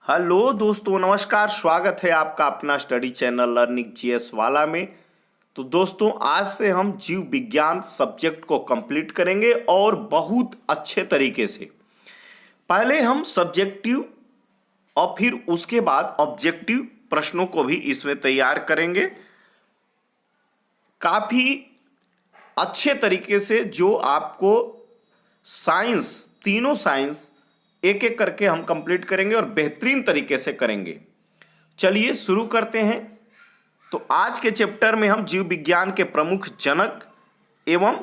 Hello दोस्तों, नमस्कार। स्वागत है आपका अपना स्टडी चैनल लर्निंग जीएस वाला में। तो दोस्तों, आज से हम जीव विज्ञान सब्जेक्ट को कंप्लीट करेंगे और बहुत अच्छे तरीके से। पहले हम सब्जेक्टिव और फिर उसके बाद ऑब्जेक्टिव प्रश्नों को भी इसमें तैयार करेंगे काफी अच्छे तरीके से, जो आपको साइंस, तीनों साइंस एक एक करके हम कंप्लीट करेंगे और बेहतरीन तरीके से करेंगे। चलिए शुरू करते हैं। तो आज के चैप्टर में हम जीव विज्ञान के प्रमुख जनक एवं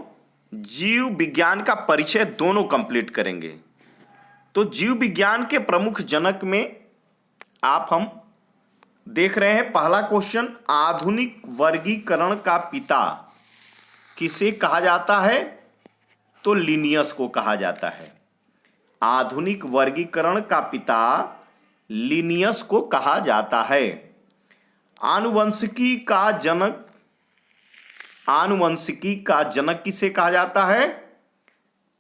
जीव विज्ञान का परिचय दोनों कंप्लीट करेंगे। तो जीव विज्ञान के प्रमुख जनक में हम देख रहे हैं पहला क्वेश्चन, आधुनिक वर्गीकरण का पिता किसे कहा जाता है? तो लिनियस को कहा जाता है। आधुनिक वर्गीकरण का पिता लिनियस को कहा जाता है। आनुवंशिकी का जनक किसे कहा जाता है?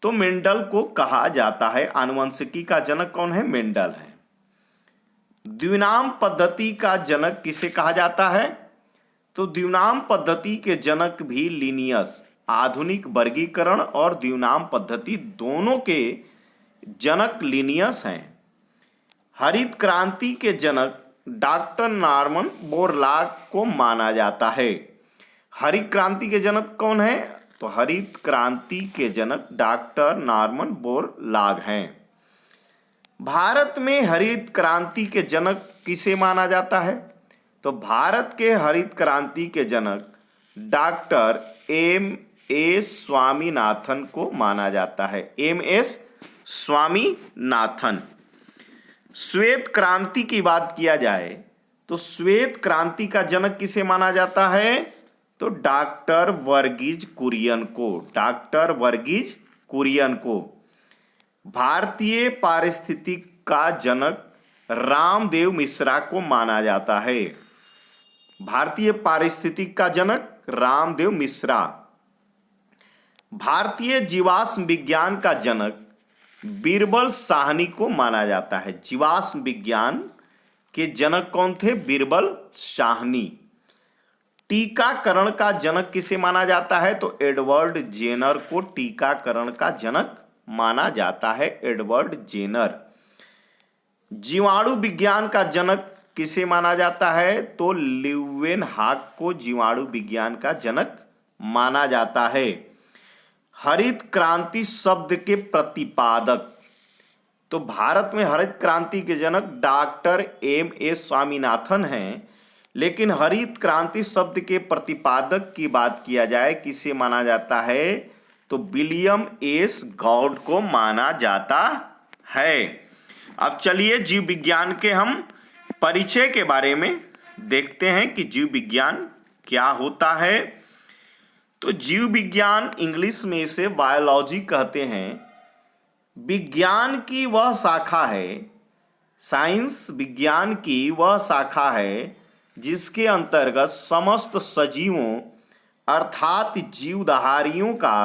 तो मेंडल को कहा जाता है। आनुवंशिकी का जनक कौन है? मेंडल है। द्विनाम पद्धति का जनक किसे कहा जाता है? तो द्विनाम पद्धति के जनक भी लिनियस। आधुनिक वर्गीकरण और द्विनाम पद्धति दोनों के जनक लिनियस हैं। हरित क्रांति के जनक डॉक्टर नॉर्मन बोरलॉग को माना जाता है। हरित क्रांति के जनक कौन है? तो हरित क्रांति के जनक डॉक्टर नॉर्मन बोरलॉग हैं। भारत में हरित क्रांति के जनक किसे माना जाता है? तो भारत के हरित क्रांति के जनक डॉक्टर एम.एस. स्वामीनाथन को माना जाता है। एम.एस. स्वामीनाथन। श्वेत क्रांति की बात किया जाए तो श्वेत क्रांति का जनक किसे माना जाता है? तो डॉक्टर वर्गीज कुरियन को। डॉक्टर वर्गीज कुरियन को। भारतीय पारिस्थितिक का जनक रामदेव मिश्रा को माना जाता है। भारतीय पारिस्थितिक का जनक रामदेव मिश्रा। भारतीय जीवाश्म विज्ञान का जनक बीरबल साहनी को माना जाता है। जीवाश्म विज्ञान के जनक कौन थे? बीरबल साहनी। टीकाकरण का जनक किसे माना जाता है? तो एडवर्ड जेनर को टीकाकरण का जनक माना जाता है। Edward Jenner. जीवाणु विज्ञान का जनक किसे माना जाता है? तो ल्यूवेनहॉक को जीवाणु विज्ञान का जनक माना जाता है। हरित क्रांति शब्द के प्रतिपादक, तो भारत में हरित क्रांति के जनक डॉक्टर एम.एस. स्वामीनाथन हैं, लेकिन हरित क्रांति शब्द के प्रतिपादक की बात किया जाए किसे माना जाता है? तो विलियम एस गॉड को माना जाता है। अब चलिए जीव विज्ञान के हम परिचय के बारे में देखते हैं कि जीव विज्ञान क्या होता है। तो जीव विज्ञान इंग्लिश में इसे बायोलॉजी कहते हैं। विज्ञान की वह शाखा है, साइंस विज्ञान की वह शाखा है जिसके अंतर्गत समस्त सजीवों अर्थात जीवधारियों का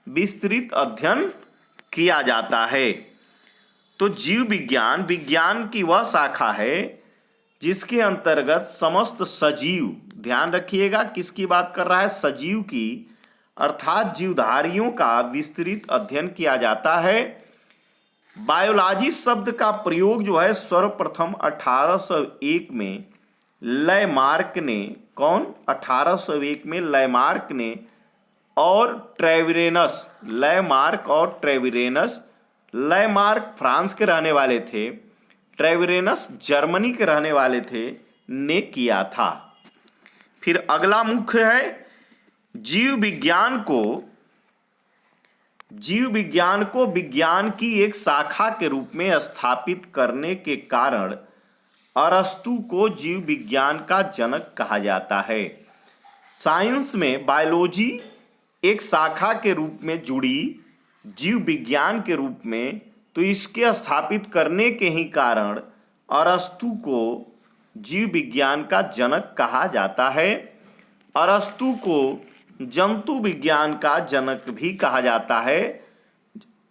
विस्तृत अध्ययन किया जाता है। तो जीव विज्ञान विज्ञान की वह शाखा है जिसके अंतर्गत समस्त सजीव, ध्यान रखिएगा किसकी बात कर रहा है? सजीव की अर्थात जीवधारियों का विस्तृत अध्ययन किया जाता है। बायोलॉजी शब्द का प्रयोग जो है सर्वप्रथम 1801 में लैमार्क ने, कौन? 1801 में लैमार्क ने और ट्रेविरेनस, लैमार्क फ्रांस के रहने वाले थे, ट्रेविरेनस जर्मनी के रहने वाले थे, ने किया था। फिर अगला मुख्य है जीव विज्ञान को विज्ञान की एक शाखा के रूप में स्थापित करने के कारण अरस्तु को जीव विज्ञान का जनक कहा जाता है। साइंस में बायोलॉजी एक शाखा के रूप में जुड़ी जीव विज्ञान के रूप में, तो इसके स्थापित करने के ही कारण अरस्तु को जीव विज्ञान का जनक कहा जाता है। अरस्तु को जंतु विज्ञान का जनक भी कहा जाता है।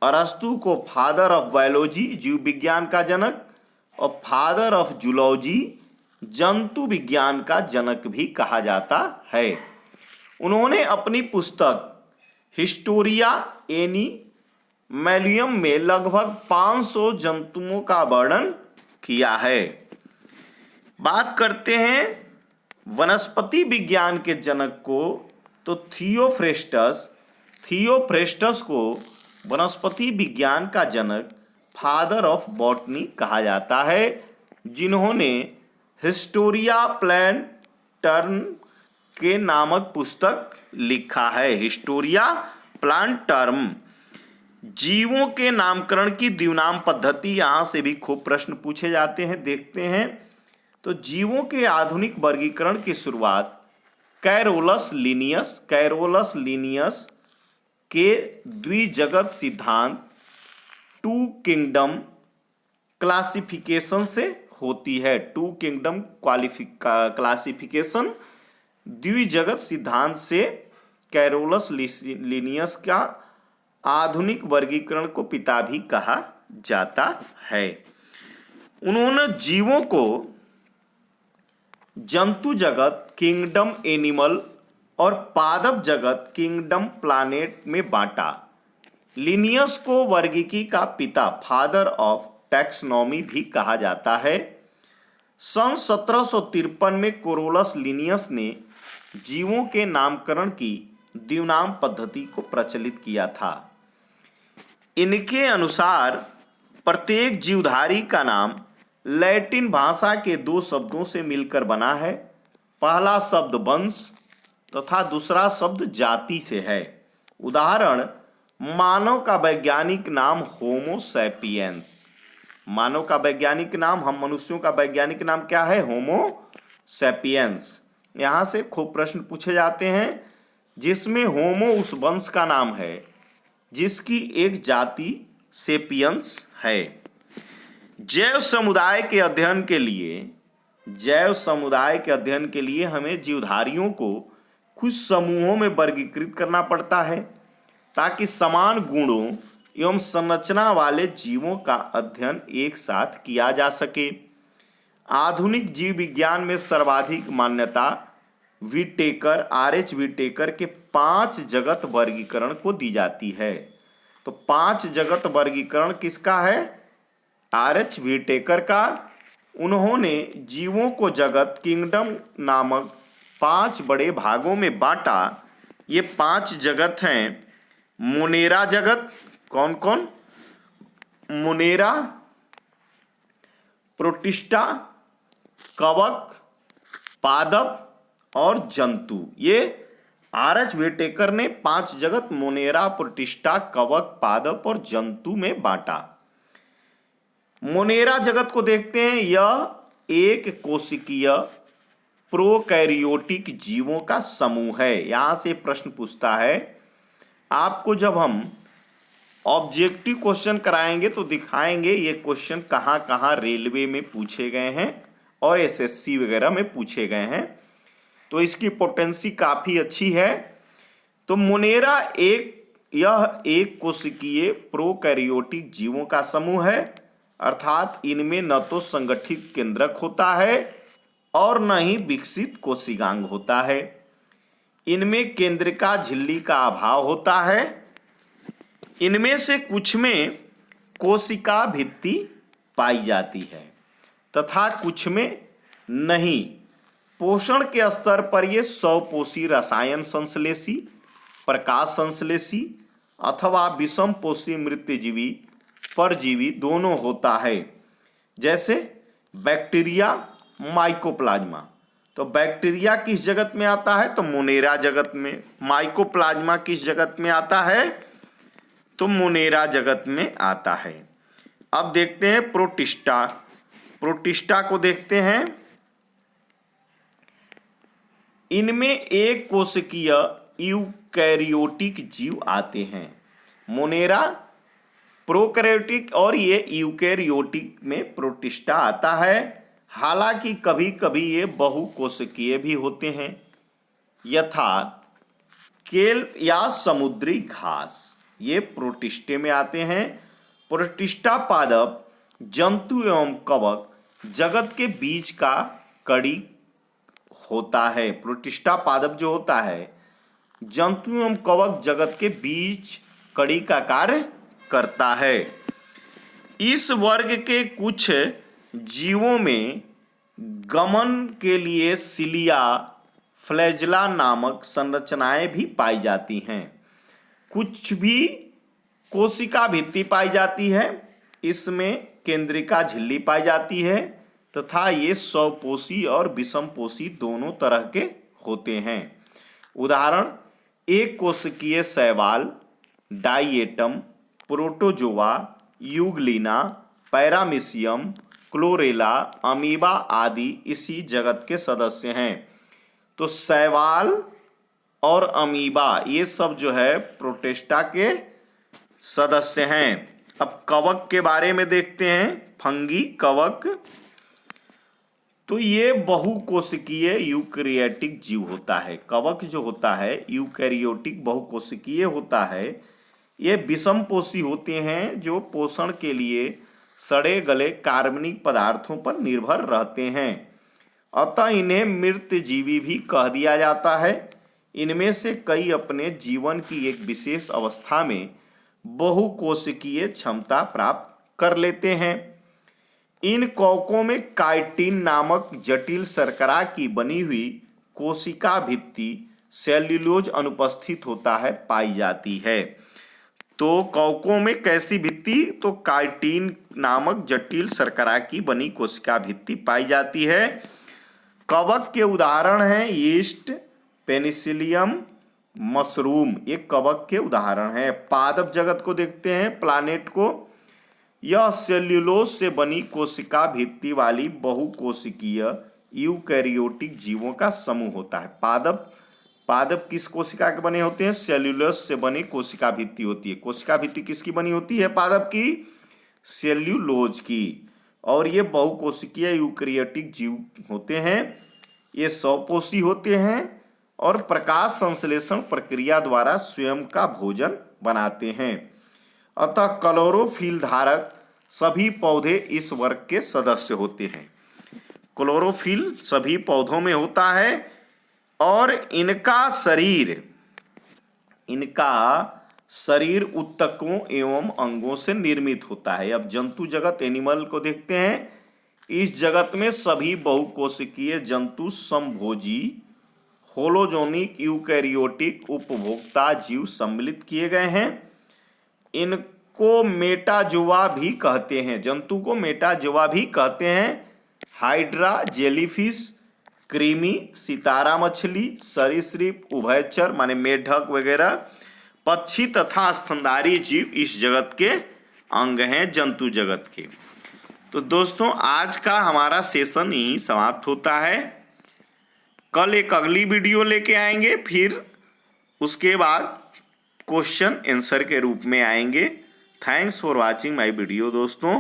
अरस्तु को फादर ऑफ बायोलॉजी, जीव विज्ञान का जनक, और फादर ऑफ जूलॉजी, जंतु विज्ञान का जनक भी कहा जाता है। उन्होंने अपनी पुस्तक हिस्टोरिया एनिमलियम में लगभग 500 जंतुओं का वर्णन किया है। बात करते हैं वनस्पति विज्ञान के जनक को, तो थियोफ्रेस्टस को वनस्पति विज्ञान का जनक, फादर ऑफ बॉटनी कहा जाता है, जिन्होंने हिस्टोरिया प्लांटर्म के नामक पुस्तक लिखा है। हिस्टोरिया प्लांटर्म। जीवों के नामकरण की द्विनाम पद्धति, यहाँ से भी खूब प्रश्न पूछे जाते हैं, देखते हैं। तो जीवों के आधुनिक वर्गीकरण की शुरुआत कैरोलस लिनियस के द्विजगत सिद्धांत टू किंगडम क्लासिफिकेशन से होती है। टू किंगडम क्लासिफिकेशन, द्विजगत सिद्धांत से कैरोलस लिनियस का आधुनिक वर्गीकरण को पिता भी कहा जाता है। उन्होंने जीवों को जंतु जगत किंगडम एनिमल और पादप जगत किंगडम प्लैनेट में बांटा। लिनियस को वर्गीकी का पिता, फादर ऑफ टैक्सोनॉमी भी कहा जाता है। सन 1753 में कोरोलस लिनियस ने जीवों के नामकरण की द्विनाम पद्धति को प्रचलित किया था। इनके अनुसार प्रत्येक जीवधारी का नाम लैटिन भाषा के 2 शब्दों से मिलकर बना है। पहला शब्द वंश तथा दूसरा शब्द जाति से है। उदाहरण, मानव का वैज्ञानिक नाम होमो सैपियंस। मानव का वैज्ञानिक नाम, हम मनुष्यों का वैज्ञानिक नाम क्या है? Homo sapiens. यहाँ से खूब प्रश्न पूछे जाते हैं, जिसमें होमो उस वंश का नाम है जिसकी एक जाति सेपियंस है। जैव समुदाय के अध्ययन के लिए हमें जीवधारियों को कुछ समूहों में वर्गीकृत करना पड़ता है, ताकि समान गुणों एवं संरचना वाले जीवों का अध्ययन एक साथ किया जा सके। आधुनिक जीव विज्ञान में सर्वाधिक मान्यता आर.एच. विटेकर के 5 जगत वर्गीकरण को दी जाती है। तो 5 जगत वर्गीकरण किसका है? आर.एच. विटेकर का। उन्होंने जीवों को जगत किंगडम नामक 5 बड़े भागों में बांटा। ये 5 जगत हैं। मोनेरा जगत, कौन कौन? मोनेरा, प्रोटिस्टा, कवक, पादप और जंतु। ये आर.एच. विटेकर ने 5 जगत मोनेरा, प्रोटिस्टा, कवक, पादप और जंतु में बांटा। मोनेरा जगत को देखते हैं। यह एक कोशिकीय प्रोकैरियोटिक जीवों का समूह है। यहां से प्रश्न पूछता है आपको, जब हम ऑब्जेक्टिव क्वेश्चन कराएंगे तो दिखाएंगे ये क्वेश्चन कहाँ कहाँ रेलवे में पूछे गए हैं और एसएससी वगैरह में पूछे गए हैं, तो इसकी पोटेंसी काफ़ी अच्छी है। तो मोनेरा यह एक कोशिकीय प्रोकैरियोटिक जीवों का समूह है, अर्थात इनमें न तो संगठित केंद्रक होता है और न ही विकसित कोशिकांग होता है। इनमें केंद्रिका झिल्ली का अभाव होता है। इनमें से कुछ में कोशिका भित्ति पाई जाती है तथा कुछ में नहीं। पोषण के स्तर पर ये स्वपोषी रसायन संश्लेषी, प्रकाश संश्लेषी अथवा विषम पोषी मृत्यजीवी परजीवी दोनों होता है। जैसे बैक्टीरिया, माइकोप्लाज्मा। तो बैक्टीरिया किस जगत में आता है? तो मोनेरा जगत में। माइकोप्लाज्मा किस जगत में आता है? तो मोनेरा जगत में आता है। अब देखते हैं प्रोटिस्टा। प्रोटिस्टा को देखते हैं। इनमें एक कोशिकीय यूकैरियोटिक जीव आते हैं। मोनेरा प्रोकैरियोटिक और ये यूकैरियोटिक में प्रोटिस्टा आता है। हालांकि कभी कभी ये बहुकोशिकीय भी होते हैं, यथा केल्प या समुद्री घास, ये प्रोटिस्टे में आते हैं। प्रोटिस्टा पादप जंतु एवं कवक जगत के बीच का कड़ी होता है। प्रोटिस्टा पादप जो होता है जंतु एवं कवक जगत के बीच कड़ी का कार्य करता है। इस वर्ग के कुछ जीवों में गमन के लिए सिलिया फ्लैजेला नामक संरचनाएं भी पाई जाती हैं। कुछ भी कोशिका भित्ति पाई जाती है, इसमें केंद्रिका झिल्ली पाई जाती है तथा ये स्वपोषी और विषमपोषी दोनों तरह के होते हैं। उदाहरण एक कोशिकीय शैवाल, diatom, protozoa, euglena, paramecium, chlorella, amoeba आदि इसी जगत के सदस्य हैं। तो शैवाल और अमीबा ये सब जो है प्रोटिस्टा के सदस्य हैं। अब कवक के बारे में देखते हैं। फंगी कवक, तो ये बहुकोशिकीय यूकैरियोटिक जीव होता है। कवक जो होता है यूकैरियोटिक बहुकोशिकीय होता है। ये विषमपोषी होते हैं जो पोषण के लिए सड़े गले कार्बनिक पदार्थों पर निर्भर रहते हैं, अतः इन्हें मृत जीवी भी कह दिया जाता है। इनमें से कई अपने जीवन की एक विशेष अवस्था में बहुकोशिकीय क्षमता प्राप्त कर लेते हैं। इन कवकों में काइटिन नामक जटिल शर्करा की बनी हुई कोशिका भित्ति सेल्यूलोज अनुपस्थित होता है पाई जाती है। तो कवकों में कैसी भित्ति? तो काइटिन नामक जटिल शर्करा की बनी कोशिका भित्ति पाई जाती है। कवक के उदाहरण हैं यीस्ट, पेनिसिलियम, मशरूम, ये कवक के उदाहरण हैं। पादप जगत को देखते हैं, प्लानेट को। यह सेल्यूलोज से बनी कोशिका भित्ति वाली बहुकोशिकीय यूकैरियोटिक जीवों का समूह होता है। पादप किस कोशिका के बने होते हैं? सेल्यूलोज से बनी कोशिका भित्ति होती है। कोशिका भित्ति किसकी बनी होती है? पादप की, सेल्यूलोज की। और ये बहुकोशिकीय यूकैरियोटिक जीव होते हैं। ये स्वपोषी होते हैं और प्रकाश संश्लेषण प्रक्रिया द्वारा स्वयं का भोजन बनाते हैं। अतः क्लोरोफिल धारक सभी पौधे इस वर्ग के सदस्य होते हैं। क्लोरोफिल सभी पौधों में होता है और इनका शरीर ऊतकों एवं अंगों से निर्मित होता है। अब जंतु जगत एनिमल को देखते हैं। इस जगत में सभी बहुकोशिकीय जंतु समभोजी होलोजोनिक यूकैरियोटिक उपभोक्ता जीव सम्मिलित किए गए हैं। इनको मेटाजोआ भी कहते हैं। जंतु को मेटाजोआ भी कहते हैं। हाइड्रा, जेलीफिश, कृमि, सितारा मछली, सरीसृप, उभयचर माने मेढक वगैरह, पक्षी तथा स्तनधारी जीव इस जगत के अंग हैं, जंतु जगत के। तो दोस्तों आज का हमारा सेशन ही समाप्त होता है। कल एक अगली वीडियो लेके आएंगे, फिर उसके बाद क्वेश्चन आंसर के रूप में आएंगे। Thanks for watching my video दोस्तों।